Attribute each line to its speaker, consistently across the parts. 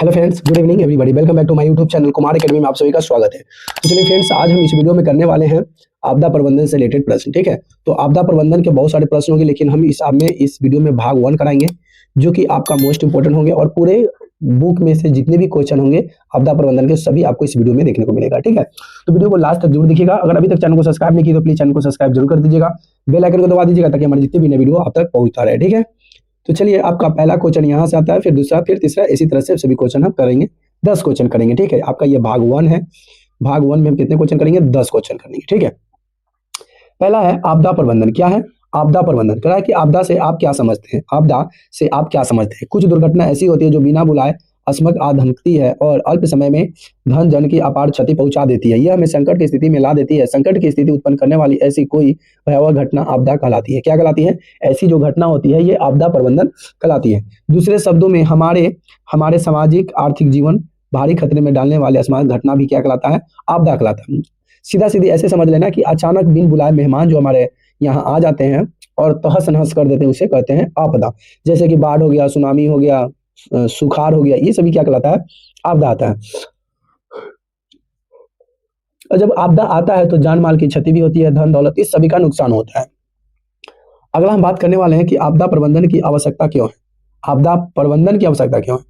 Speaker 1: Hello friends, good evening everybody. Welcome back to my YouTube channel Kumar academy में आप सभी का स्वागत है। तो चलिए फ्रेंड्स, आज हम इस वीडियो में करने वाले हैं आपदा प्रबंधन से रिलेटेड प्रश्न। ठीक है, तो आपदा प्रबंधन के बहुत सारे प्रश्न होंगे, लेकिन हम इस वीडियो में भाग 1 कराएंगे, जो कि आपका मोस्ट इंपोर्टेंट होंगे और पूरे बुक में से जितने भी क्वेश्चन होंगे आपदा प्रबंधन के सभी आपको इस वीडियो में देखने को मिलेगा। ठीक है, तो वीडियो को लास्ट तक जरूर देखिएगा। अगर अभी तक चैनल को सब्सक्राइब नहीं किया तो प्लीज चैनल को सब्सक्राइब जरूर कर दीजिएगा, बेल आइकन को दबा दीजिएगा ताकि हमारे जितने भी नए वीडियो आप तक पहुंचता रहे। ठीक है, तो चलिए, आपका पहला क्वेश्चन यहाँ से आता है, फिर दूसरा, फिर तीसरा, इसी तरह से सभी क्वेश्चन हम करेंगे। 10 क्वेश्चन करेंगे। ठीक है, आपका ये भाग 1 है। भाग 1 में हम कितने क्वेश्चन करेंगे? 10 क्वेश्चन करेंगे। ठीक है, पहला है आपदा प्रबंधन। क्या है आपदा प्रबंधन? कह रहा है कि आपदा से आप क्या समझते हैं? आपदा से आप क्या समझते हैं? कुछ दुर्घटना ऐसी होती है जो बिना बुलाए अचानक आ धमकती है और अल्प समय में धन जन की अपार क्षति पहुंचा देती है। यह हमें संकट की स्थिति में ला देती है। संकट की स्थिति उत्पन्न करने वाली ऐसी कोई भयावह घटना आपदा कहलाती है। क्या कहलाती है? ऐसी जो घटना होती है ये आपदा प्रबंधन कहलाती है। दूसरे शब्दों में हमारे सामाजिक आर्थिक जीवन भारी खतरे में डालने वाले असामान्य घटना भी क्या कहलाता है? आपदा कहलाता है। सीधा सीधी ऐसे समझ लेना कि अचानक बिन बुलाए मेहमान जो हमारे यहाँ आ जाते हैं और तहस नहस कर देते हैं, उसे कहते हैं आपदा। जैसे कि बाढ़ हो गया, सुनामी हो गया, सुखाड़ हो गया, ये सभी क्या कहलाता है? आपदा आता है। और जब आपदा आता है तो जान माल की क्षति भी होती है, धन दौलत, इस सभी का नुकसान होता है। अगला हम बात करने वाले हैं कि आपदा प्रबंधन की आवश्यकता क्यों है? आपदा प्रबंधन की आवश्यकता क्यों है?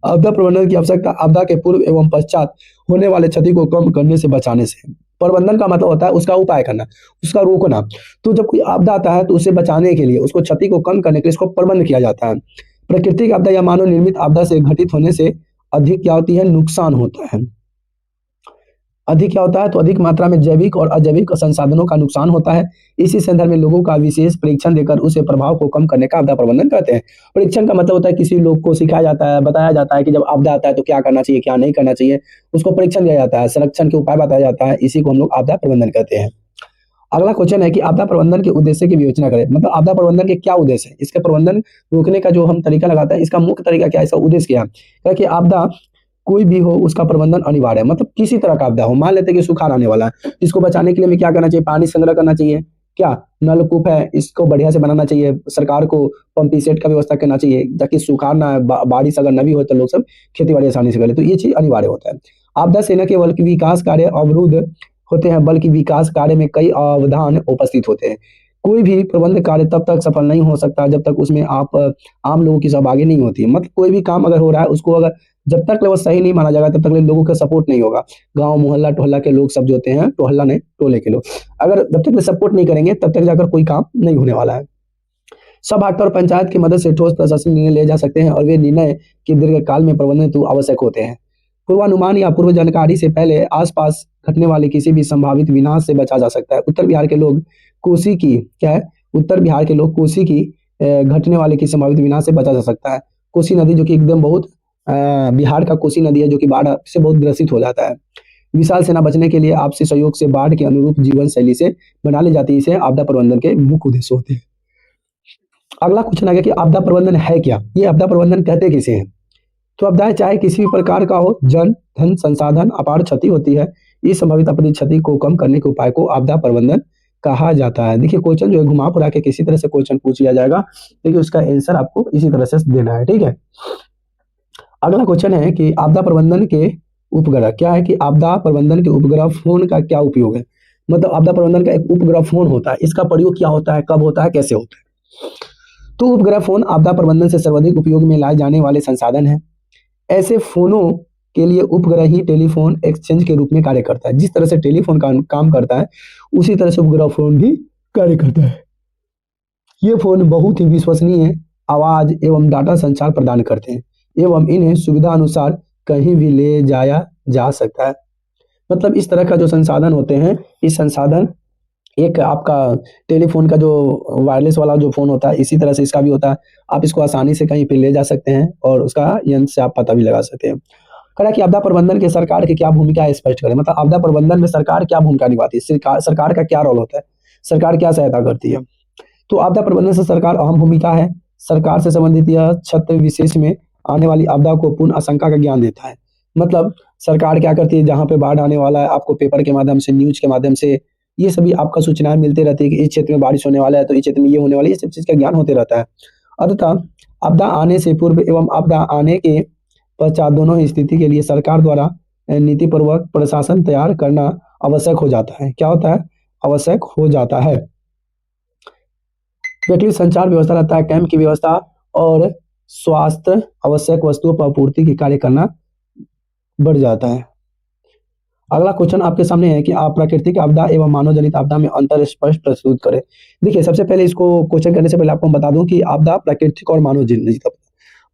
Speaker 1: आपदा प्रबंधन की आवश्यकता आपदा के पूर्व एवं पश्चात होने वाले क्षति को कम करने से बचाने से। प्रबंधन का मतलब होता है उसका उपाय करना, उसका रोकना। तो जब कोई आपदा आता है तो उसे बचाने के लिए, उसको क्षति को कम करने के लिए इसको प्रबंध किया जाता है। प्राकृतिक आपदा या मानव निर्मित आपदा से घटित होने से अधिक क्या होती है? नुकसान होता है। अधिक क्या होता है? तो अधिक मात्रा में जैविक और अजैविक संसाधनों का नुकसान होता है। इसी संदर्भ में लोगों का विशेष परीक्षण देकर उसे प्रभाव को कम करने का आपदा प्रबंधन कहते हैं। परीक्षण का मतलब होता है किसी लोग को सिखाया जाता है, बताया जाता है कि जब आपदा आता है तो क्या करना चाहिए, क्या नहीं करना चाहिए, उसको परीक्षण दिया जाता है, संरक्षण के उपाय बताया जाता है। इसी को हम लोग आपदा प्रबंधन कहते हैं। अगला क्वेश्चन है कि आपदा प्रबंधन के उद्देश्य की विवेचना करें। मतलब आपदा प्रबंधन के क्या उद्देश्य है? इसके प्रबंधन रोकने का जो हम तरीका लगाते हैं, इसका मुख्य तरीका क्या है, इसका उद्देश्य क्या है? कि आपदा कोई भी हो उसका प्रबंधन अनिवार्य है। मतलब किसी तरह का आपदा हो, मान लेते हैं कि सुखाड़ आने वाला है, इसको बचाने के लिए हमें क्या करना चाहिए? पानी संग्रह करना चाहिए। क्या नलकूप है, इसको बढ़िया से बनाना चाहिए। सरकार को पंपी सेट का व्यवस्था करना चाहिए ताकि सुखाड़ ना आए, बारिश अगर न भी हो तो लोग सब खेती बाड़ी आसानी से कर ले। तो ये चीज अनिवार्य होता है। आपदा से न केवल विकास कार्य अवरुद्ध होते हैं बल्कि विकास कार्य में कई अवधान उपस्थित होते हैं। कोई भी प्रबंध कार्य तब तक सफल नहीं हो सकता जब तक उसमें आप आम लोगों की सहभागी नहीं होती है। मतलब कोई भी काम अगर हो रहा है, उसको अगर जब तक वो सही नहीं माना जाएगा तब तक लोगों का सपोर्ट नहीं होगा। गांव मोहल्ला टोहल्ला के लोग सब जो होते हैं, टोहल्ला नहीं टोले के लोग, अगर जब तक सपोर्ट नहीं करेंगे तब तक जाकर कोई काम नहीं होने वाला है। सब भागता और पंचायत की मदद से ठोस प्रशासनिक निर्णय लिए जा सकते हैं और वे निर्णय के दीर्घकाल में प्रबंधन हेतु आवश्यक होते हैं। पूर्वानुमान या पूर्व जानकारी से पहले आसपास घटने वाले किसी भी संभावित विनाश से बचा जा सकता है। उत्तर बिहार के लोग कोसी की क्या है? उत्तर बिहार के लोग कोसी की घटने वाले की संभावित विनाश से बचा जा सकता है। कोसी नदी जो कि एकदम बहुत बिहार का कोसी नदी है जो कि बाढ़ से बहुत ग्रसित हो जाता है। विशाल सेना बचने के लिए आपसी सहयोग से बाढ़ के अनुरूप जीवन शैली से बना ली जाती है। इसे आपदा प्रबंधन के मुख्य उद्देश्य होते हैं। अगला क्वेश्चन आ गया कि आपदा प्रबंधन है क्या? ये आपदा प्रबंधन कहते किसे हैं? तो आपदाएं चाहे किसी भी प्रकार का हो, जन धन संसाधन अपार क्षति होती है, इस संभावित अपनी क्षति को कम करने के उपाय को आपदा प्रबंधन कहा जाता है। देखिए, क्वेश्चन जो है घुमा फिरा के किसी तरह से क्वेश्चन पूछ लिया जाएगा, देखिए उसका आंसर आपको इसी तरह से देना है। ठीक है, अगला क्वेश्चन है कि आपदा प्रबंधन के उपग्रह क्या है? कि आपदा प्रबंधन के उपग्रह फोन का क्या उपयोग है? मतलब आपदा प्रबंधन का एक उपग्रह फोन होता है, इसका प्रयोग क्या होता है, कब होता है, कैसे होता है? तो उपग्रह फोन आपदा प्रबंधन से सर्वाधिक उपयोग में लाए जाने वाले संसाधन है। ऐसे फोनों के लिए उपग्रह ही टेलीफोन एक्सचेंज के रूप में कार्य करता है। जिस तरह से टेलीफोन का काम करता है उसी तरह से उपग्रह फोन भी कार्य करता है। ये फोन बहुत ही विश्वसनीय आवाज एवं डाटा संचार प्रदान करते हैं एवं इन्हें सुविधा अनुसार कहीं भी ले जाया जा सकता है। मतलब इस तरह का जो संसाधन होते हैं, इस संसाधन एक आपका टेलीफोन का जो वायरलेस वाला जो फोन होता है, इसी तरह से इसका भी होता है। आप इसको आसानी से कहीं पे ले जा सकते हैं और उसका यंत्र से आप पता भी लगा सकते हैं। कहा कि आपदा प्रबंधन के सरकार की क्या भूमिका है, स्पष्ट करें। मतलब आपदा प्रबंधन में सरकार क्या भूमिका निभाती है, सरकार का क्या रोल होता है, सरकार क्या सहायता करती है? तो आपदा प्रबंधन से सरकार अहम भूमिका है। सरकार से संबंधित यह क्षेत्र विशेष में आने वाली आपदा को पूर्ण आशंका का ज्ञान देता है। मतलब सरकार क्या करती है, जहाँ पे बाढ़ आने वाला है आपको पेपर के माध्यम से, न्यूज के माध्यम से ये सभी आपका सूचनाएं मिलते रहती है कि इस क्षेत्र में बारिश होने वाला है तो इस क्षेत्र में ये होने वाला है, ये सब चीज का ज्ञान होते रहता है। अतः आपदा आने से पूर्व एवं आपदा आने के पश्चात दोनों ही स्थिति के लिए सरकार द्वारा नीतिपूर्वक प्रशासन तैयार करना आवश्यक हो जाता है। क्या होता है? आवश्यक हो जाता है। व्यक्तिगत संचार व्यवस्था रहता है, कैंप की व्यवस्था और स्वास्थ्य आवश्यक वस्तुओं पर आपूर्ति की कार्य करना बढ़ जाता है। अगला क्वेश्चन आपके सामने है कि आप प्राकृतिक आपदा एवं मानव जनित आपदा में अंतर स्पष्ट प्रस्तुत करें। देखिए, सबसे पहले इसको क्वेश्चन करने से पहले आपको बता दूं कि आपदा प्राकृतिक और मानव जनित आपदा।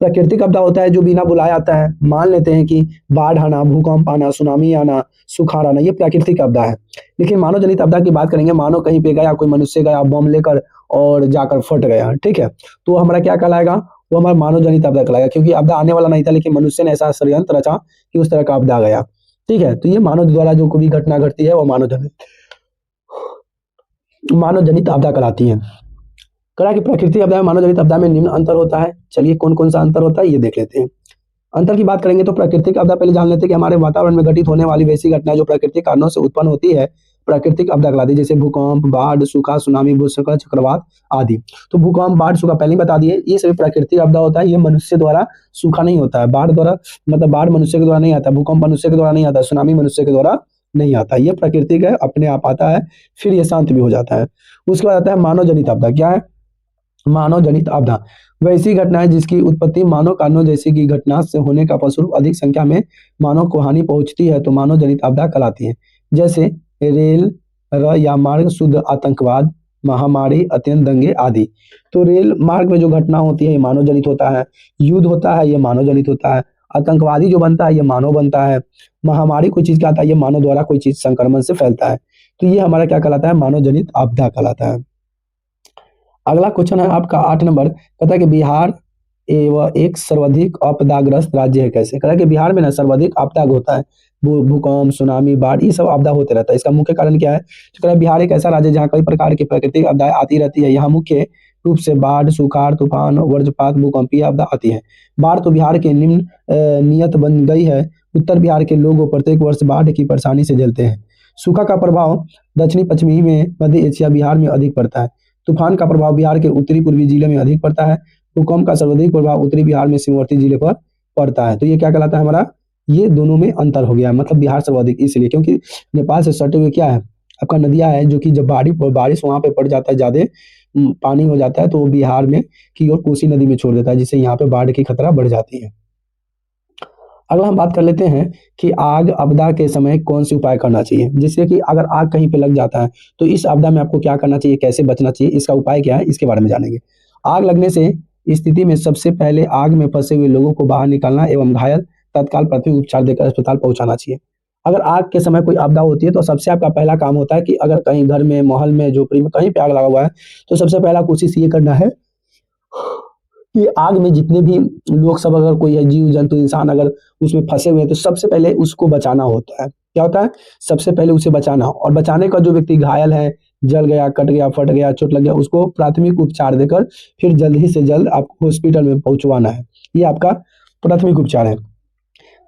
Speaker 1: प्राकृतिक आपदा होता है जो बिना बुलाए आता है। मान लेते हैं कि बाढ़ आना, भूकंप आना, सुनामी आना, सुखाड़ आना, ये प्राकृतिक आपदा है। लेकिन मानव जनित आपदा की बात करेंगे, मानो कहीं पे गया, कोई मनुष्य गया बम लेकर और जाकर फट गया, ठीक है, तो हमारा क्या कहलाएगा? वो हमारा मानव जनित आपदा कहलाएगा, क्योंकि आपदा आने वाला नहीं था, लेकिन मनुष्य ने ऐसा षड्यंत्र रचा कि उस तरह का आपदा आ गया। ठीक है, तो ये मानव द्वारा जो कोई घटना घटती है वो मानव जनित आपदा कहलाती है। कहा कि प्राकृतिक आपदा में मानव जनित आपदा में निम्न अंतर होता है। चलिए, कौन कौन सा अंतर होता है ये देख लेते हैं। अंतर की बात करेंगे तो प्राकृतिक आपदा पहले जान लेते हैं कि हमारे वातावरण में घटित होने वाली वैसी घटनाएं जो प्राकृतिक कारणों से उत्पन्न होती है, प्राकृतिक आपदा कहलाती है। जैसे भूकंप, बाढ़, सूखा, सुनामी, भूस्खलन, चक्रवात आदि। तो भूकंप, बाढ़, सूखा पहले ही बता दिए, ये सभी प्राकृतिक आपदा होता है। ये मनुष्य द्वारा सूखा नहीं होता है। बाढ़ द्वारा मतलब बाढ़ मनुष्य के द्वारा नहीं आता, भूकंप मनुष्य के द्वारा नहीं आता, सुनामी मनुष्य के द्वारा नहीं आता। ये प्राकृतिक है, अपने आप आता है, फिर ये शांत भी हो जाता है। उसके बाद आता है मानव जनित आपदा। क्या है? मानव जनित आपदा वैसी घटनाएं जिसकी उत्पत्ति मानव कारणों जैसी की घटना से होने का फलस्वरूप अधिक संख्या में मानव को हानि पहुंचती है, तो मानव जनित आपदा कहलाती है। जैसे रेल या मार्ग शुद्ध, आतंकवाद, महामारी, अत्यंत दंगे आदि। तो रेल मार्ग में जो घटना होती है ये मानव जनित होता है। युद्ध होता है ये मानव जनित होता है। आतंकवादी जो बनता है ये मानव बनता है। महामारी कोई चीज का आता है, ये मानव द्वारा कोई चीज संक्रमण से फैलता है। तो ये हमारा क्या कहलाता है? मानव जनित आपदा कहलाता है। अगला क्वेश्चन है आपका 8 नंबर, कहता है कि बिहार एवं एक सर्वाधिक आपदाग्रस्त राज्य है कैसे? कहता है कि बिहार में ना सर्वाधिक आपदा होता है। भूकंप, सुनामी, बाढ़, ये सब आपदा होते रहता है। इसका मुख्य कारण क्या है? तो कहता है बिहार एक ऐसा राज्य है जहाँ कई प्रकार की प्राकृतिक आपदाएं आती रहती है। यहाँ मुख्य रूप से बाढ़, सुखाड़, तूफान, वज्रपात, भूकंपीय आपदा आती है। बाढ़ तो बिहार के निम्न नियत बन गई है। उत्तर बिहार के लोग प्रत्येक वर्ष बाढ़ की परेशानी से जलते हैं। सूखा का प्रभाव दक्षिणी पश्चिमी में, मध्य एशिया, बिहार में अधिक पड़ता है। तूफान का प्रभाव बिहार के उत्तरी पूर्वी जिले में अधिक पड़ता है। भूकंप का सर्वाधिक प्रभाव उत्तरी बिहार में सीमावर्ती जिले पर पड़ता है। तो ये क्या कहलाता है हमारा? ये दोनों में अंतर हो गया, मतलब बिहार सर्वाधिक इसलिए क्योंकि नेपाल से सटे हुए क्या है आपका नदियां है, जो कि जब बारिश वहां पे पड़ जाता है, ज्यादा पानी हो जाता है, तो वो बिहार में की ओर कोसी नदी में छोड़ देता है, जिससे यहाँ पे बाढ़ की खतरा बढ़ जाती है। अगला हम बात कर लेते हैं कि आग आपदा के समय कौन से उपाय करना चाहिए। जैसे कि अगर आग कहीं पे लग जाता है तो इस आपदा में आपको क्या करना चाहिए, कैसे बचना चाहिए, इसका उपाय क्या है, इसके बारे में जानेंगे। आग लगने से स्थिति में सबसे पहले आग में फंसे हुए लोगों को बाहर निकालना एवं घायल तत्काल प्राथमिक उपचार देकर अस्पताल पहुंचाना चाहिए। अगर आग के समय कोई आपदा होती है तो सबसे आपका पहला काम होता है कि अगर कहीं घर में, मोहल में, झोपड़ी में कहीं पे आग लगा हुआ है तो सबसे पहला कोशिश ये करना है कि आग में जितने भी लोग सब, अगर कोई है जीव जंतु इंसान अगर उसमें फंसे हुए हैं तो सबसे पहले उसको बचाना होता है। क्या होता है? सबसे पहले उसे बचाना, और बचाने का जो व्यक्ति घायल है, जल गया, कट गया, फट गया, चोट लग गया, उसको प्राथमिक उपचार देकर फिर जल्द ही से जल्द आपको हॉस्पिटल में पहुंचवाना है। ये आपका प्राथमिक उपचार है।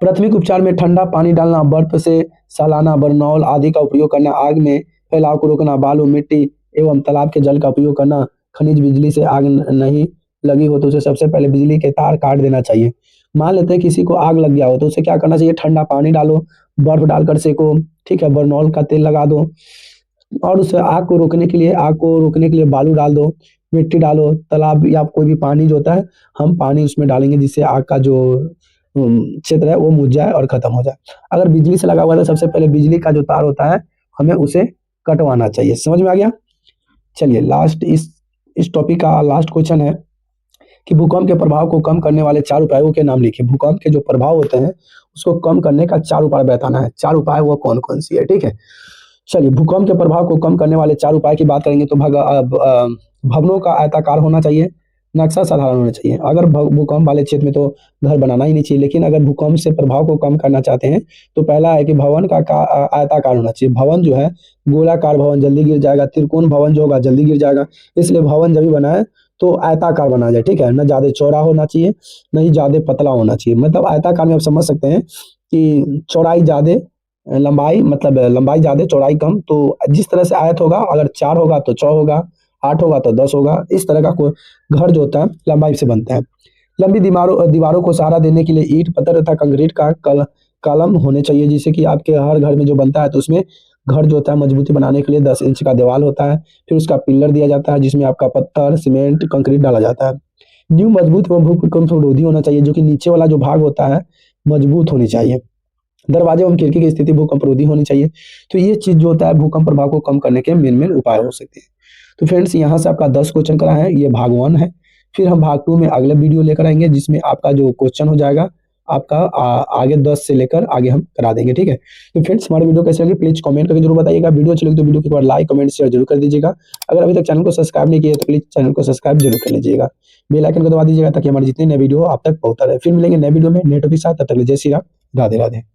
Speaker 1: प्राथमिक उपचार में ठंडा पानी डालना, बर्फ से सहलाना, बरनौल आदि का उपयोग करना, आग में फैलाव को रोकना, बालू, मिट्टी एवं तालाब के जल का उपयोग करना, खनिज बिजली से आग नहीं लगी हो तो उसे सबसे पहले बिजली के तार काट देना चाहिए। मान लेते हैं किसी को आग लग गया हो तो उसे क्या करना चाहिए? ठंडा पानी डालो, बर्फ डालकर सेको, ठीक है, बरनौल का तेल लगा दो, और उस आग को रोकने के लिए बालू डाल दो, मिट्टी डालो, तालाब या कोई भी पानी जो होता है हम पानी उसमें डालेंगे, जिससे आग का जो क्षेत्र है वो बुझ जाए और खत्म हो जाए। अगर बिजली से लगा हुआ है तो सबसे पहले बिजली का जो तार होता है हमें उसे कटवाना चाहिए। समझ में आ गया? चलिए, लास्ट इस टॉपिक का लास्ट क्वेश्चन है कि भूकंप के प्रभाव को कम करने वाले 4 उपायों के नाम लिखिए। भूकंप के जो प्रभाव होते हैं उसको कम करने का 4 उपाय बताना है। 4 उपाय वो कौन कौन सी है, ठीक है। चलिए, भूकंप के प्रभाव को कम करने वाले 4 उपाय की बात करेंगे तो भवनों का आयताकार होना चाहिए, नक्शा साधारण होना चाहिए। अगर भूकंप वाले क्षेत्र में तो घर बनाना ही नहीं चाहिए, लेकिन अगर भूकंप से प्रभाव को कम करना चाहते हैं तो पहला है कि भवन का आयताकार होना चाहिए। भवन जो है, गोलाकार भवन जल्दी गिर जाएगा, त्रिकोण भवन जो होगा जल्दी गिर जाएगा, इसलिए भवन जब भी बनाए तो आयताकार बना जाए, ठीक है। न ज्यादा चौड़ा होना चाहिए, न ही ज्यादा पतला होना चाहिए। मतलब आयताकार में आप समझ सकते हैं कि चौड़ाई ज्यादा, लंबाई मतलब लंबाई ज्यादा चौड़ाई कम। तो जिस तरह से आयत होगा, अगर 4 होगा तो 6 होगा, 8 होगा तो 10 होगा, इस तरह का कोई घर जो होता है लंबाई से बनता है। लंबी दीवारों दीवारों को सहारा देने के लिए ईंट, पत्थर तथा कंक्रीट का कॉलम होने चाहिए, जिससे कि आपके हर घर में जो बनता है तो उसमें घर जो होता है मजबूती बनाने के लिए 10 इंच का दीवार होता है। फिर उसका पिलर दिया जाता है जिसमें आपका पत्थर, सीमेंट, कंक्रीट डाला जाता है। नींव मजबूत एवं भूकंप रोधी होना चाहिए, जो कि नीचे वाला जो भाग होता है मजबूत होनी चाहिए। दरवाजे एवं खिड़की की स्थिति भूकंप रोधी होनी चाहिए। तो ये चीज जो होता है भूकंप प्रभाव को कम करने के मेन उपाय हो सकते हैं। तो फ्रेंड्स यहाँ से आपका 10 क्वेश्चन करा है, ये भाग 1 है। फिर हम भाग 2 में अगले वीडियो लेकर आएंगे जिसमें आपका जो क्वेश्चन हो जाएगा आपका आगे 10 से लेकर आगे हम करा देंगे, ठीक है। तो फ्रेंड्स हमारी वीडियो कैसी लगी प्लीज कमेंट करके जरूर बताइएगा। वीडियो अच्छी लगी तो वीडियो को एक बार लाइक, कमेंट, शेयर जरूर कर दीजिएगा। अगर अभी तक चैनल को सब्सक्राइब नहीं किया तो प्लीज चैनल को सब्सक्राइब जरूर कर लीजिएगा। बेल आइकन को दबा दीजिएगा ताकि हमारे जितने नए वीडियो आप तक पहुंचता रहे। फिर मिलेंगे नए वीडियो में नए टॉपिक के साथ, तब तक के लिए जय श्री राम, राधे राधे।